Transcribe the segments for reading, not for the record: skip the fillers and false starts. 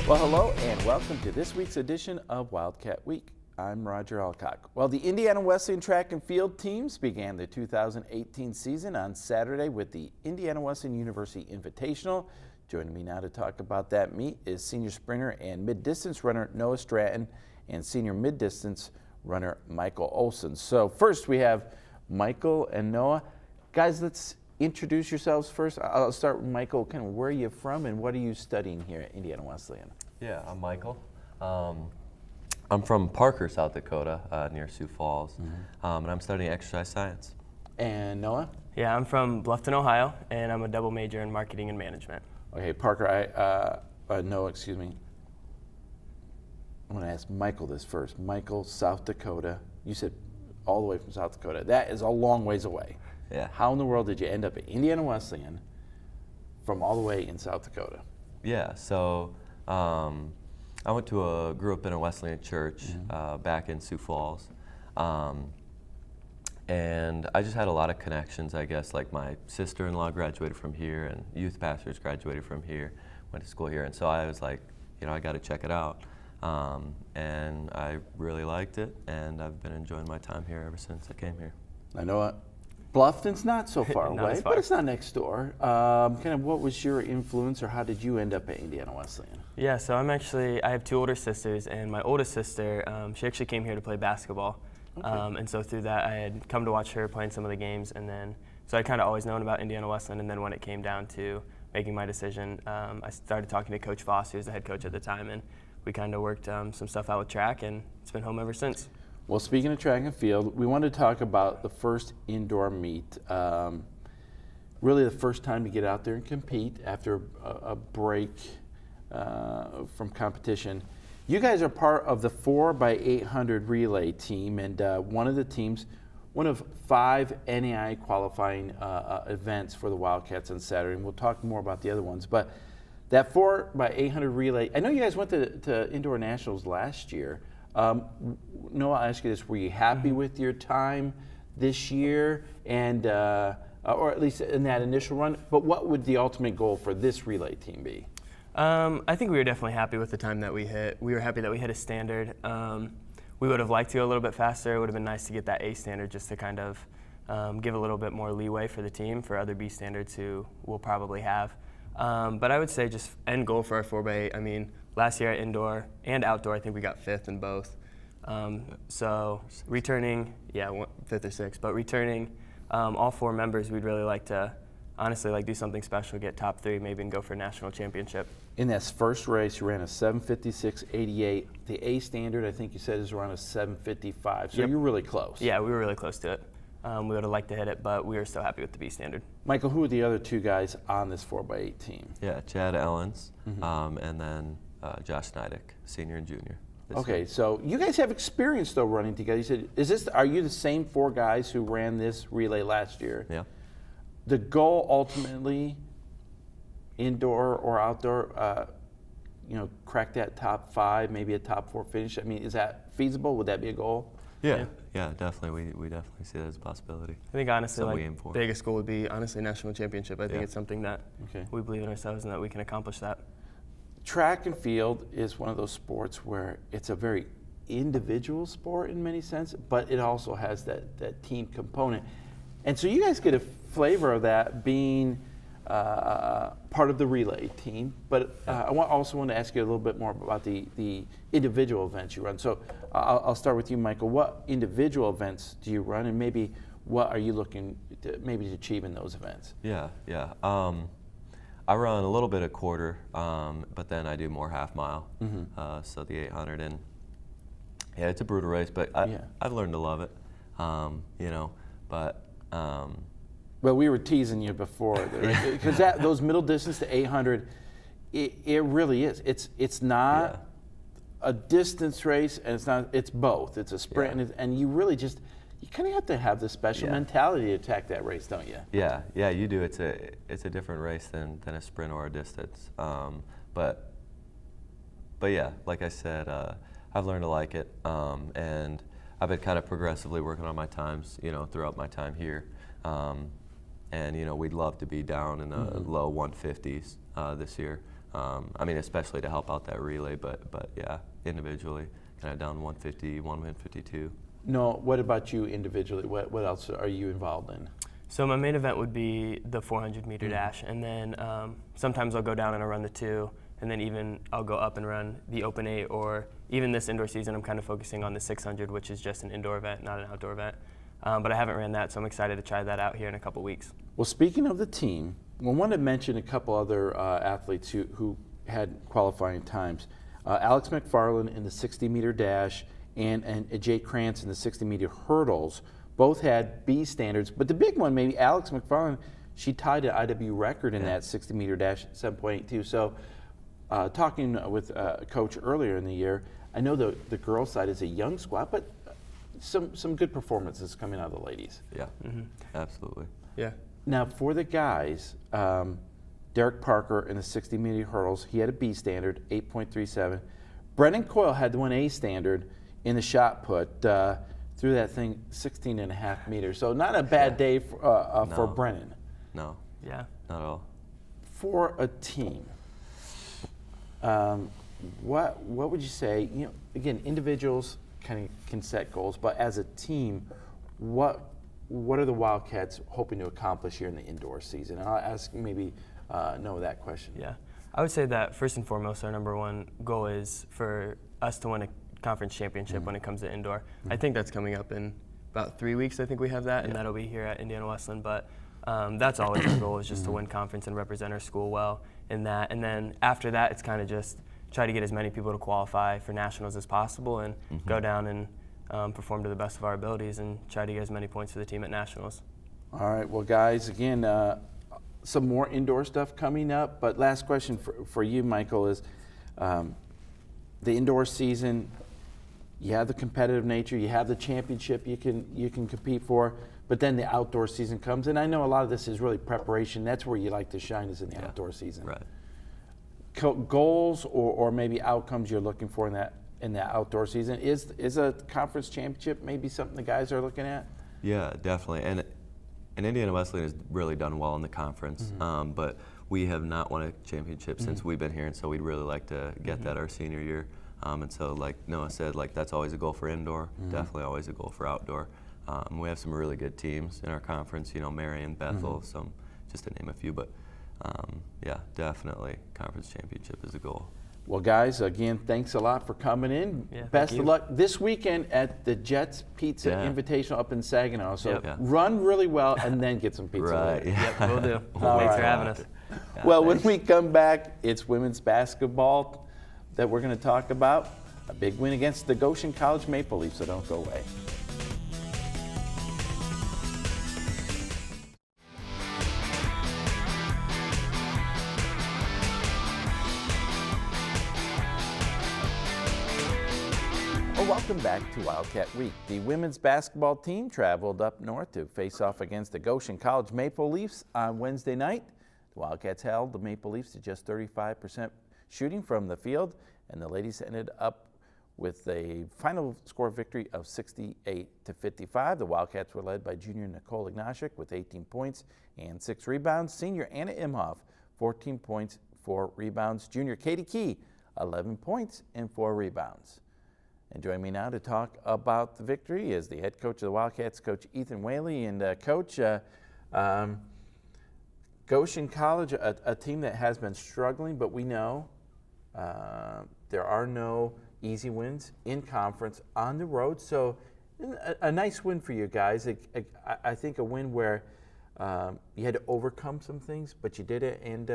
Well, hello and welcome to this week's edition of Wildcat Week. I'm Roger Alcock. Well, the Indiana Wesleyan track and field teams began the 2018 season on Saturday with the Indiana Wesleyan University Invitational. Joining me now to talk about that meet is senior sprinter and mid-distance runner Noah Stratton and senior mid-distance runner Michael Olson. So first we have Michael and Noah. Guys, let's introduce yourselves first. I'll start with Michael. Kind of where are you from and what are you studying here at Indiana Wesleyan? Yeah, I'm Michael. I'm from Parker, South Dakota, near Sioux Falls, and I'm studying exercise science. And Noah? Yeah, I'm from Bluffton, Ohio, and I'm a double major in marketing and management. Okay, Parker, Noah, excuse me. I'm going to ask Michael this first. Michael, South Dakota. You said all the way from South Dakota. That is a long ways away. Yeah. How in the world did you end up at Indiana Wesleyan from all the way in South Dakota? Yeah, so I grew up in a Wesleyan church back in Sioux Falls. And I just had a lot of connections, I guess, like my sister-in-law graduated from here and youth pastors graduated from here, went to school here. And so I was like, I got to check it out. And I really liked it, and I've been enjoying my time here ever since I came here. I know what. Bluffton's not so far Not away, as far. but it's not next door. Kind of what was your influence, or how did you end up at Indiana Wesleyan? Yeah, so I have two older sisters, and my oldest sister, she actually came here to play basketball. Okay. And so through that, I had come to watch her playing some of the games, and then, so I'd kind of always known about Indiana Wesleyan, and then when it came down to making my decision, I started talking to Coach Voss, who was the head coach at the time, and we kind of worked some stuff out with track, and it's been home ever since. Well, speaking of track and field, we wanted to talk about the first indoor meet. Really the first time to get out there and compete after a break from competition. You guys are part of the 4x800 relay team, and one of 5 NAI qualifying events for the Wildcats on Saturday, and we'll talk more about the other ones. But that 4x800 relay, I know you guys went to Indoor Nationals last year. Noah, I'll ask you this: were you happy with your time this year, and or at least in that initial run? But what would the ultimate goal for this relay team be? I think we were definitely happy with the time that we hit. We were happy that we hit a standard. We would have liked to go a little bit faster. It would have been nice to get that A standard just to kind of give a little bit more leeway for the team, for other B standards who we'll probably have. But I would say just end goal for our 4x8. I mean, last year at indoor and outdoor, I think we got 5th in both. So returning, 5th or 6th, but returning all 4 members, we'd really like to honestly do something special, get top 3, maybe, and go for a national championship. In that first race, you ran a 7:56.88. The A standard, I think you said, is around a 7:55. So Yep. You're really close. Yeah, we were really close to it. We would have liked to hit it, but we were so happy with the B standard. Michael, who are the other 2 guys on this 4x8 team? Yeah, Chad Ellens, and then Josh Snydick, senior and junior. Okay, year. so you guys have experience though running together. You said, are you the same 4 guys who ran this relay last year? Yeah. The goal ultimately, indoor or outdoor, crack that top 5, maybe a top 4 finish. I mean, is that feasible? Would that be a goal? Yeah, definitely. We definitely see that as a possibility. I think honestly, Something we aim for. biggest goal would be honestly national championship. I think Yeah. it's something that we believe in ourselves and that we can accomplish that. Track and field is one of those sports where it's a very individual sport in many sense, but it also has that team component. And so you guys get a flavor of that being part of the relay team. But I also want to ask you a little bit more about the individual events you run. So I'll start with you, Michael. What individual events do you run, and maybe what are you looking to achieve in those events? Yeah. I run a little bit of quarter, but then I do more half mile. So the 800, and it's a brutal race, but I've learned to love it. Well, we were teasing you before, because those middle distance to 800, it really is. It's not a distance race, and it's both. It's a sprint, and you really you kind of have to have the special mentality to attack that race, don't you? Yeah, you do. It's a different race than a sprint or a distance. But yeah, like I said, I've learned to like it, and I've been kind of progressively working on my times, throughout my time here. And we'd love to be down in the low 150s this year. I mean, especially to help out that relay, but yeah, individually, kind of down 150, 152. No, what about you individually? What else are you involved in? So my main event would be the 400-meter dash, and then sometimes I'll go down and I'll run the 2, and then even I'll go up and run the open 8, or even this indoor season I'm kind of focusing on the 600, which is just an indoor event, not an outdoor event. But I haven't ran that, so I'm excited to try that out here in a couple weeks. Well, speaking of the team, I want to mention a couple other athletes who had qualifying times. Alex McFarland in the 60-meter dash and Jay Krantz in the 60-meter hurdles both had B standards, but the big one, maybe Alex McFarland, she tied an IW record in that 60-meter dash, 7.82. So talking with Coach earlier in the year, I know the girls' side is a young squad, but some good performances coming out of the ladies. Yeah, absolutely. Yeah. Now for the guys, Derek Parker in the 60-meter hurdles, he had a B standard, 8.37. Brennan Coyle had the 1A standard in the shot put. Through that thing 16.5 meters. So not a bad day for Brennan. No. Yeah. Not at all. For a team, what would you say? You know, again, individuals can set goals, but as a team, what are the Wildcats hoping to accomplish here in the indoor season? I'll ask maybe Noah that question. Yeah. I would say that first and foremost, our number one goal is for us to win a conference championship when it comes to indoor. I think that's coming up in about 3 weeks. I think we have that, and that'll be here at Indiana Wesleyan. But that's always our goal, is just to win conference and represent our school well in that. And then after that, it's kind of just try to get as many people to qualify for nationals as possible, and go down and perform to the best of our abilities and try to get as many points for the team at nationals. All right. Well, guys, again, some more indoor stuff coming up. But last question for you, Michael, is the indoor season. You have the competitive nature, you have the championship you can compete for, but then the outdoor season comes, and I know a lot of this is really preparation. That's where you like to shine, is in the outdoor season. Right. Goals or maybe outcomes you're looking for in that outdoor season, is a conference championship maybe something the guys are looking at? Yeah, definitely. And Indiana Wesleyan has really done well in the conference, but we have not won a championship since we've been here, and so we'd really like to get that our senior year. And so, like Noah said, like that's always a goal for indoor, definitely always a goal for outdoor. We have some really good teams in our conference, you know, Marion, Bethel, some, just to name a few, but yeah, definitely conference championship is a goal. Well, guys, again, thanks a lot for coming in. Yeah, Best of luck this weekend at the Jets Pizza Invitational up in Saginaw. So run really well and then get some pizza later. Yep, we'll do. All Thanks right. for having us. Well, when we come back, it's women's basketball that we're going to talk about. A big win against the Goshen College Maple Leafs, so don't go away. Well, welcome back to Wildcat Week. The women's basketball team traveled up north to face off against the Goshen College Maple Leafs on Wednesday night. The Wildcats held the Maple Leafs to just 35% shooting from the field, and the ladies ended up with a final score victory of 68-55. The Wildcats were led by junior Nicole Ignashik with 18 points and 6 rebounds. Senior Anna Imhoff, 14 points, 4 rebounds. Junior Katie Key, 11 points and 4 rebounds. And joining me now to talk about the victory is the head coach of the Wildcats, Coach Ethan Whaley. And Coach, Goshen College, a team that has been struggling, but we know there are no easy wins in conference on the road. So a nice win for you guys. I think a win where you had to overcome some things, but you did it and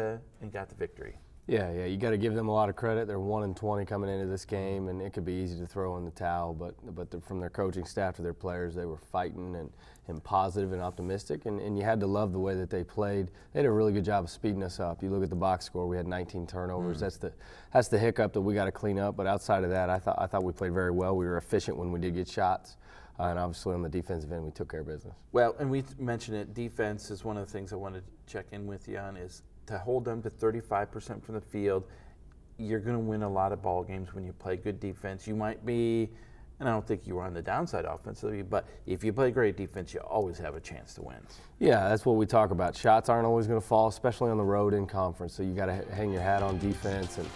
got the victory. Yeah, you got to give them a lot of credit. They're 1-20 coming into this game, and it could be easy to throw in the towel. But from their coaching staff to their players, they were fighting and positive and optimistic. And you had to love the way that they played. They did a really good job of speeding us up. You look at the box score; we had 19 turnovers. That's the hiccup that we got to clean up. But outside of that, I thought we played very well. We were efficient when we did get shots. And obviously on the defensive end, we took care of business. Well, and we mentioned it. Defense is one of the things I wanted to check in with you on. Is to hold them to 35% from the field. You're going to win a lot of ball games when you play good defense. You might be and I don't think you were on the downside offensively, but if you play great defense, you always have a chance to win. Yeah, that's what we talk about. Shots aren't always going to fall, especially on the road in conference. So you got to hang your hat on defense. And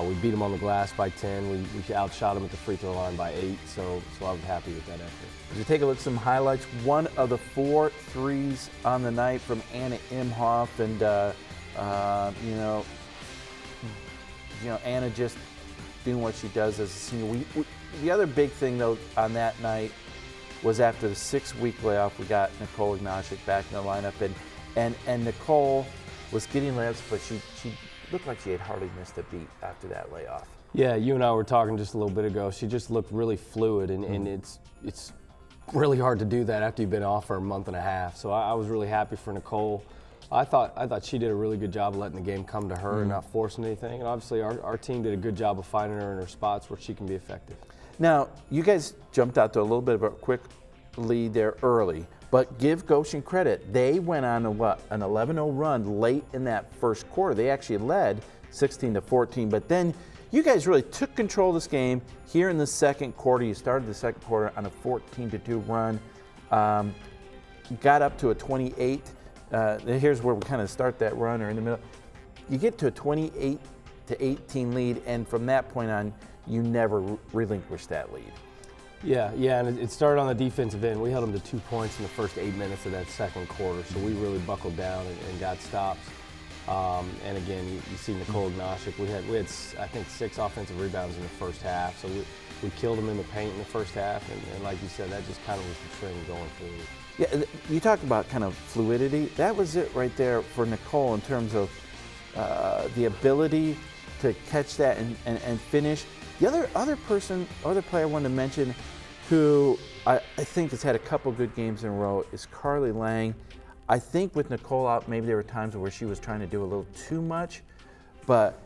we beat them on the glass by 10. We outshot them at the free throw line by 8. So I was happy with that effort. As you take a look at some highlights, one of the 4 threes on the night from Anna Imhoff, and Anna just doing what she does as a senior. The other big thing, though, on that night was after the 6-week layoff, we got Nicole Ignashik back in the lineup, and Nicole was getting layups, but she looked like she had hardly missed a beat after that layoff. Yeah, you and I were talking just a little bit ago. She just looked really fluid, and it's really hard to do that after you've been off for a month and a half. So I was really happy for Nicole. I thought she did a really good job of letting the game come to her and not forcing anything. And obviously our team did a good job of finding her in her spots where she can be effective. Now, you guys jumped out to a little bit of a quick lead there early, but give Goshen credit. They went on an 11-0 run late in that first quarter. They actually led 16-14, but then you guys really took control of this game here in the second quarter. You started the second quarter on a 14-2 run, got up to a 28. Here's where we kind of start that run, or in the middle. You get to a 28-18 lead, and from that point on, you never relinquished that lead. Yeah, and it started on the defensive end. We held them to 2 points in the first 8 minutes of that second quarter, so we really buckled down and got stops. And again, you see Nicole Ignashik. We had I think 6 offensive rebounds in the first half, so we killed them in the paint in the first half, and like you said, that just kind of was the trend going forward. Yeah, you talked about kind of fluidity. That was it right there for Nicole in terms of the ability to catch that and finish. The other player I wanted to mention who I think has had a couple good games in a row is Carly Lang. I think with Nicole out, maybe there were times where she was trying to do a little too much, but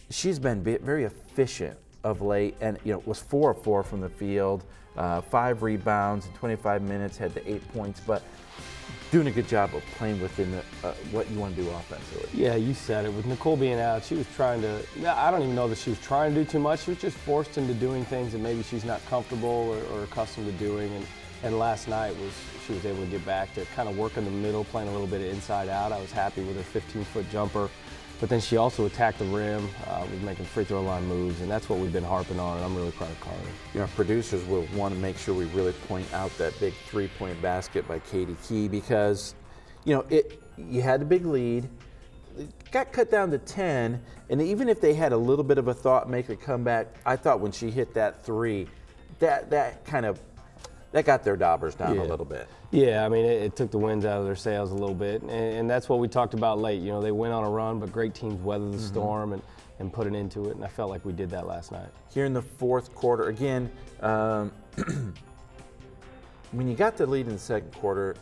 she's been very efficient of late, and was 4 of 4 from the field, 5 rebounds in 25 minutes, had the 8 points, but doing a good job of playing within what you want to do offensively. Yeah, you said it. With Nicole being out, she was trying to, I don't even know that she was trying to do too much. She was just forced into doing things that maybe she's not comfortable or accustomed to doing. And last night she was able to get back to kind of work in the middle, playing a little bit of inside out. I was happy with her 15-foot jumper. But then she also attacked the rim, was making free throw line moves, and that's what we've been harping on, and I'm really proud of Carly. Producers will want to make sure we really point out that big 3-point basket by Katie Key, because, you had a big lead, it got cut down to 10, and even if they had a little bit of a thought make a comeback, I thought when she hit that 3, that got their daubers down a little bit. Yeah, I mean, it took the winds out of their sails a little bit, and that's what we talked about late. They went on a run, but great teams weather the storm and put it into it, and I felt like we did that last night. Here in the fourth quarter, again, when you got the lead in the second quarter,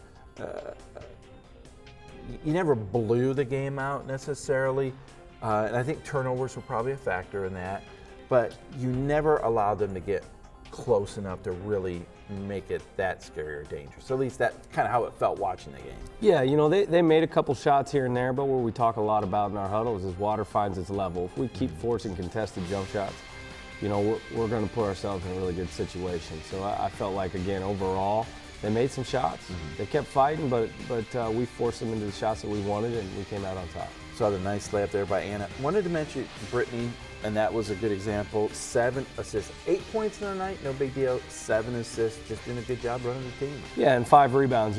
you never blew the game out necessarily, and I think turnovers were probably a factor in that, but you never allowed them to get close enough to really make it that scary or dangerous. So at least that's kind of how it felt watching the game. Yeah, they made a couple shots here and there, but what we talk a lot about in our huddles is water finds its level. If we keep forcing contested jump shots, we're going to put ourselves in a really good situation. So I felt like, again, overall, they made some shots. They kept fighting, but we forced them into the shots that we wanted, and we came out on top. Saw the nice layup there by Anna. Wanted to mention Brittany, and that was a good example. 7 assists, 8 points in the night, no big deal. 7 assists, just doing a good job running the team. Yeah, and 5 rebounds.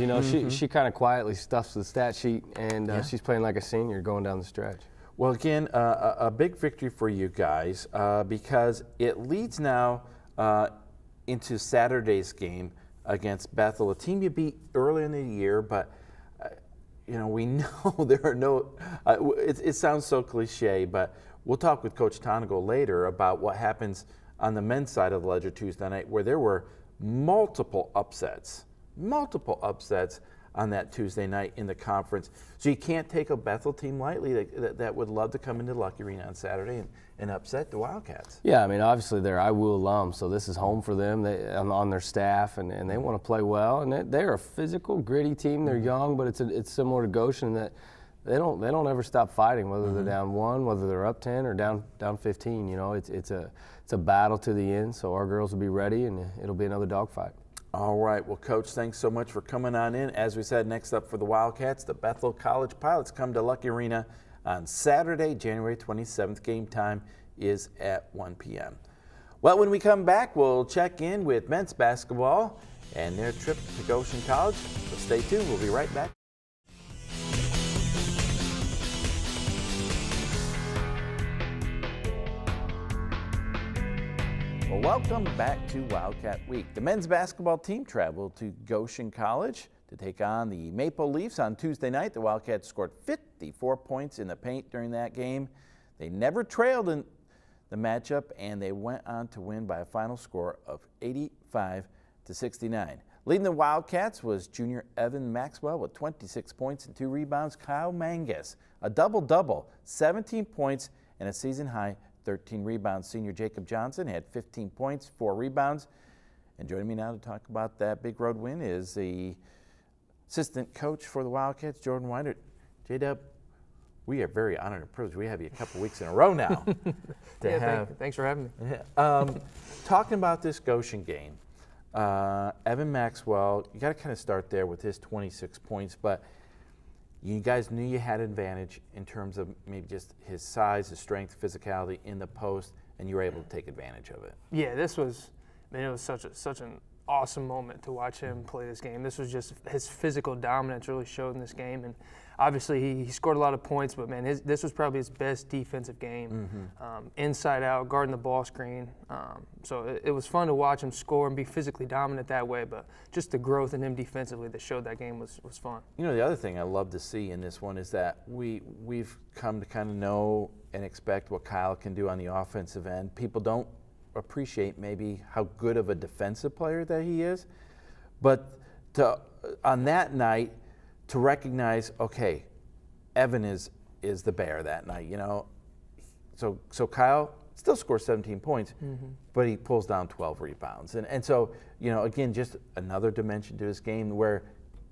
She kind of quietly stuffs the stat sheet, and she's playing like a senior going down the stretch. Well, again, a big victory for you guys because it leads now into Saturday's game against Bethel, a team you beat early in the year, but we know there are no. It sounds so cliche, but we'll talk with Coach Tonigal later about what happens on the men's side of the ledger Tuesday night, where there were multiple upsets on that Tuesday night in the conference. So you can't take a Bethel team lightly that would love to come into Lucky Arena on Saturday and upset the Wildcats. Yeah, I mean, obviously they're IWU alums, so this is home for them. On their staff, and they want to play well. And they're a physical, gritty team. They're young, but it's similar to Goshen that they don't ever stop fighting, whether they're down 1, whether they're up 10 or down 15. You know, it's a battle to the end. So our girls will be ready, and it'll be another dogfight. All right. Well, Coach, thanks so much for coming on in. As we said, next up for the Wildcats, the Bethel College Pilots come to Lucky Arena on Saturday, January 27th. Game time is at 1 p.m. Well, when we come back, we'll check in with men's basketball and their trip to Goshen College. So stay tuned. We'll be right back. Well, welcome back to Wildcat Week. The men's basketball team traveled to Goshen College to take on the Maple Leafs on Tuesday night. The Wildcats scored 54 points in the paint during that game. They never trailed in the matchup, and they went on to win by a final score of 85-69. Leading the Wildcats was junior Evan Maxwell with 26 points and 2 rebounds. Kyle Mangus, a double-double, 17 points and a season-high 13 rebounds. Senior Jacob Johnson had 15 points, 4 rebounds. And joining me now to talk about that big road win is the assistant coach for the Wildcats, Jordan Weidner. J-Dub, we are very honored and privileged. We have you a couple weeks in a row now. Thanks for having me. Talking about this Goshen game, Evan Maxwell, you got to kind of start there with his 26 points, but you guys knew you had an advantage in terms of maybe just his size, his strength, physicality in the post, and you were able to take advantage of it. Yeah, it was such an awesome moment to watch him play this game. This was just his physical dominance really showed in this game, and obviously he scored a lot of points, but man, this was probably his best defensive game, inside out, guarding the ball screen. So it was fun to watch him score and be physically dominant that way, but just the growth in him defensively that showed that game was fun. You know, the other thing I love to see in this one is that we've come to kind of know and expect what Kyle can do on the offensive end. People don't appreciate maybe how good of a defensive player that he is, but on that night to recognize, okay, Evan is the bear that night, you know. So Kyle still scores 17 points, but he pulls down 12 rebounds. And so, you know, again, just another dimension to his game where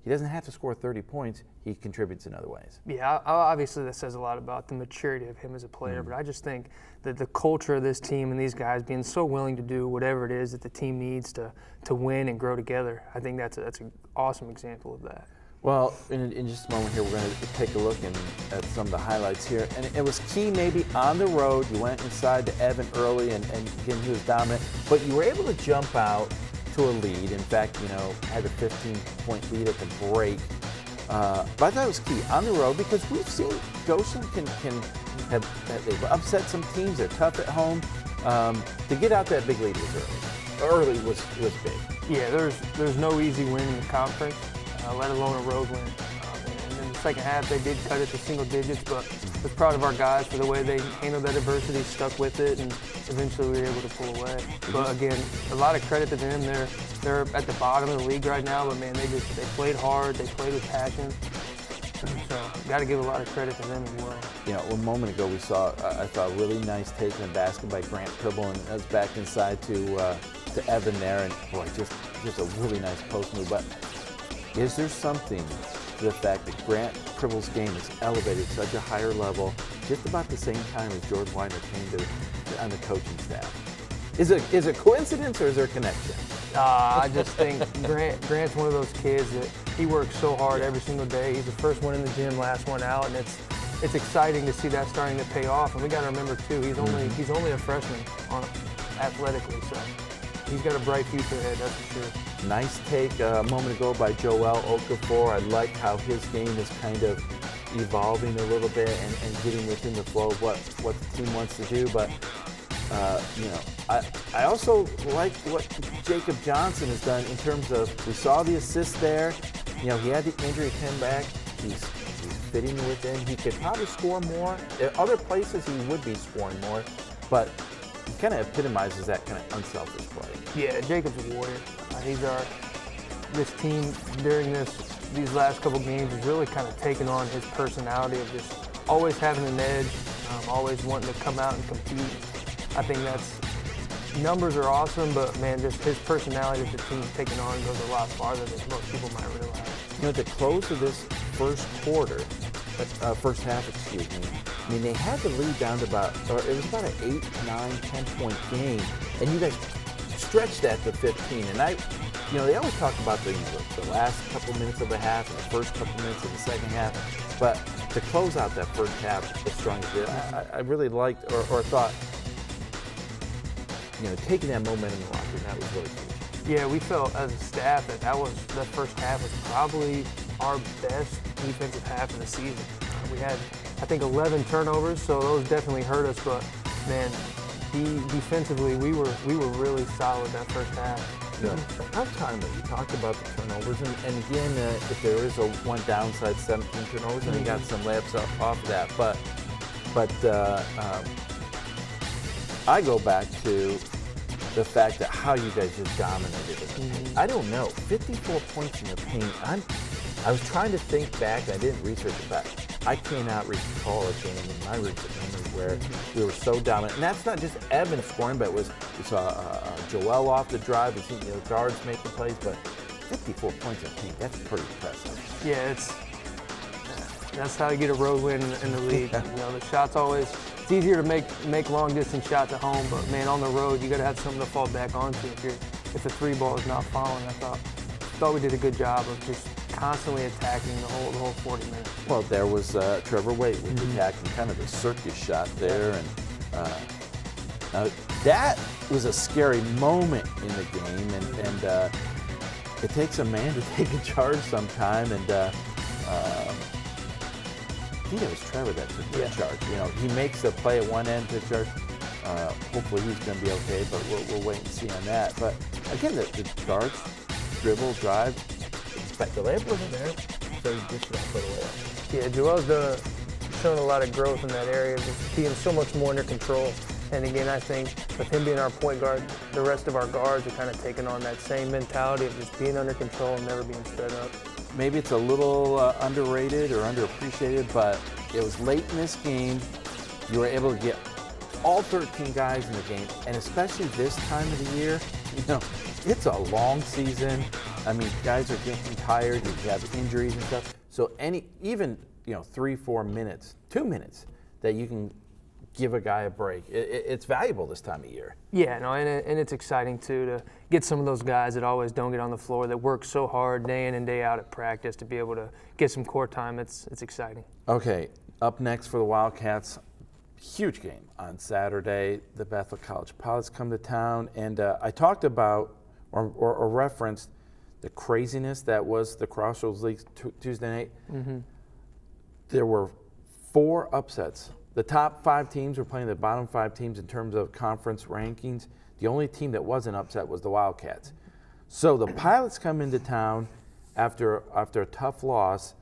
he doesn't have to score 30 points, he contributes in other ways. Yeah, obviously that says a lot about the maturity of him as a player, but I just think that the culture of this team and these guys being so willing to do whatever it is that the team needs to win and grow together, I think that's an awesome example of that. Well, in just a moment here, we're going to take a look at some of the highlights here. And it was key maybe on the road. You went inside to Evan early, and again, he was dominant. But you were able to jump out to a lead. In fact, you know, had a 15-point lead at the break. But I thought it was key on the road because we've seen Goshen can have they've upset some teams. They're tough at home. To get out that big lead was early. Early was big. Yeah, there's no easy win in the conference, let alone a road win. And in the second half, they did cut it to single digits, but I was proud of our guys for the way they handled that adversity, stuck with it, and eventually we were able to pull away. But again, a lot of credit to them. They're at the bottom of the league right now, but man, they played hard, they played with passion. So got to give a lot of credit to them as well. You know, a moment ago we saw I thought a really nice take in the basket by Grant Pribble, and that was back inside to Evan there, and boy, just a really nice post move. But is there something to the fact that Grant Pribble's game is elevated to such a higher level just about the same time as George Weidner came to on the coaching staff? Is it coincidence or is there a connection? I just think Grant's one of those kids that he works so hard every single day. He's the first one in the gym, last one out, and it's exciting to see that starting to pay off. And we got to remember too, he's only a freshman athletically, so he's got a bright future ahead, that's for sure. Nice take a moment ago by Joel Okafor. I like how his game is kind of evolving a little bit and getting within the flow of what the team wants to do. But you know, I also like what Jacob Johnson has done in terms of, we saw the assist there. You know, he had the injury come back. He's fitting within. He could probably score more. At other places he would be scoring more, but he kind of epitomizes that kind of unselfish play. Yeah, Jacob's a warrior. This team during these last couple games has really kind of taken on his personality of just always having an edge, always wanting to come out and compete. I think numbers are awesome, but man, just his personality that the team's taken on goes a lot farther than most people might realize. You know, at the close of this first quarter, first half, excuse me. I mean, they had the lead down to about, or it was about an 8, 9, 10-point game, and you guys stretched that to 15. And they always talk about the last couple minutes of the half and the first couple minutes of the second half, but to close out that first half as strong as it did, I really liked or thought, taking that momentum in the locker room, that was really huge. Yeah, we felt as a staff that that first half was probably our best defensive half of the season. We had, I think, 11 turnovers, so those definitely hurt us. But man, defensively, we were really solid that first half. Yeah. Halftime, you talked about the turnovers, and again, if there is one downside, 17 turnovers, and you got some layups off of that. But I go back to the fact that how you guys just dominated in the paint. I don't know, 54 points in the paint. I was trying to think back. I didn't research it, but I cannot recall a game in my recent memory where we were so dominant. And that's not just Evan scoring, but we saw Joel off the drive. We see guards making plays, but 54 points in the paint, that's pretty impressive. Yeah, that's how you get a road win in the league. The shots always. It's easier to make long distance shots at home, but man, on the road you got to have something to fall back onto if the three ball is not falling. I thought we did a good job of just constantly attacking the whole 40 minutes. Well, there was Trevor Whaley attacking kind of the circus shot there, and that was a scary moment in the game, and it takes a man to take a charge sometime, and I think it was Trevor that took the charge. He makes a play at one end to charge. Hopefully he's going to be okay, but we'll wait and see on that. But again, the guards, dribble, drive. But the layup wasn't there, so he just got put away. Yeah, Joel's shown a lot of growth in that area, just being so much more under control. And again, I think with him being our point guard, the rest of our guards are kind of taking on that same mentality of just being under control and never being spread up. Maybe it's a little underrated or underappreciated, but it was late in this game. You were able to get all 13 guys in the game, and especially this time of the year, it's a long season. I mean, guys are getting tired. You have injuries and stuff. So even 3-4 minutes, 2 minutes that you can give a guy a break, it's valuable this time of year. Yeah, and it's exciting too to get some of those guys that always don't get on the floor, that work so hard day in and day out at practice, to be able to get some court time. It's exciting. Okay, up next for the Wildcats, huge game on Saturday. The Bethel College Pilots come to town, and I talked about or referenced the craziness that was the Crossroads League Tuesday night. Mm-hmm. There were 4 upsets. The top 5 teams were playing the bottom 5 teams in terms of conference rankings. The only team that wasn't upset was the Wildcats. So the Pilots come into town after a tough loss,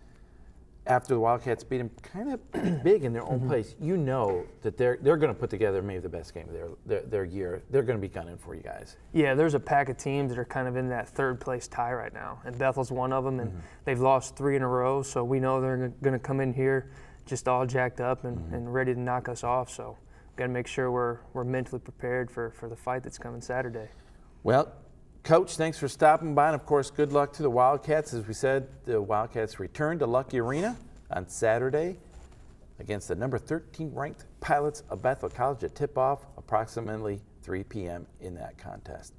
after the Wildcats beat them kind of big in their own place. You know that they're going to put together maybe the best game of their year. They're going to be gunning for you guys. Yeah, there's a pack of teams that are kind of in that third place tie right now, and Bethel's one of them, and they've lost 3 in a row, so we know they're going to come in here just all jacked up and ready to knock us off. So got to make sure we're mentally prepared for the fight that's coming Saturday. Well, Coach, thanks for stopping by, and of course, good luck to the Wildcats. As we said, the Wildcats return to Lucky Arena on Saturday against the number 13 ranked Pilots of Bethel College at tip-off, approximately 3 p.m. in that contest.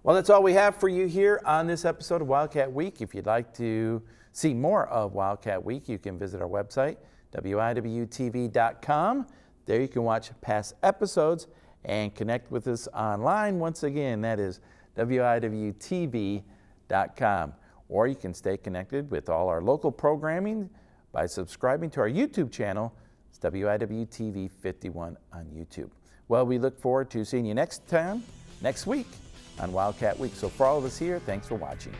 Well, that's all we have for you here on this episode of Wildcat Week. If you'd like to see more of Wildcat Week, you can visit our website, wiwtv.com. There you can watch past episodes and connect with us online. Once again, that is wiwtv.com. Or you can stay connected with all our local programming by subscribing to our YouTube channel. It's WIWTV 51 on YouTube. Well, we look forward to seeing you next week on Wildcat Week. So for all of us here, thanks for watching.